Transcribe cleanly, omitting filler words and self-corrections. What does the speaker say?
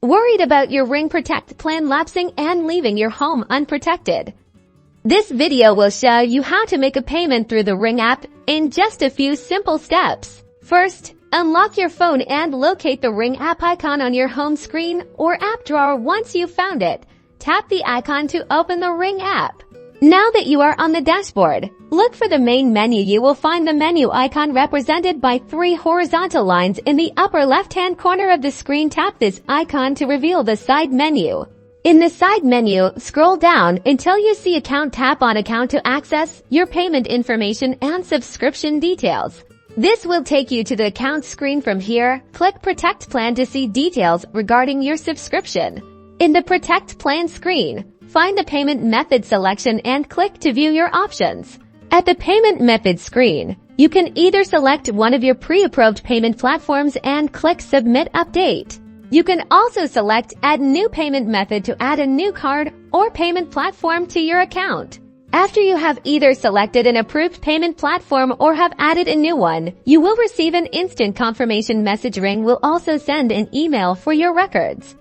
Worried about your Ring Protect plan lapsing and leaving your home unprotected? This video will show you how to make a payment through the Ring app in just a few simple steps. First, unlock your phone and locate the Ring app icon on your home screen or app drawer. Once you've found it, tap the icon to open the Ring app. Now that you are on the dashboard, look for the main menu. You will find the menu icon represented by 3 horizontal lines in the upper left-hand corner of the screen. Tap this icon to reveal the side menu. In the side menu, scroll down until you see Account. Tap on Account to access your payment information and subscription details. This will take you to the account screen. From here, click Protect Plan to see details regarding your subscription. In the Protect Plan screen, find the payment method selection and click to view your options. At the payment method screen, you can either select one of your pre-approved payment platforms and click Submit Update. You can also select Add New Payment Method to add a new card or payment platform to your account. After you have either selected an approved payment platform or have added a new one, you will receive an instant confirmation message. Ring will also send an email for your records.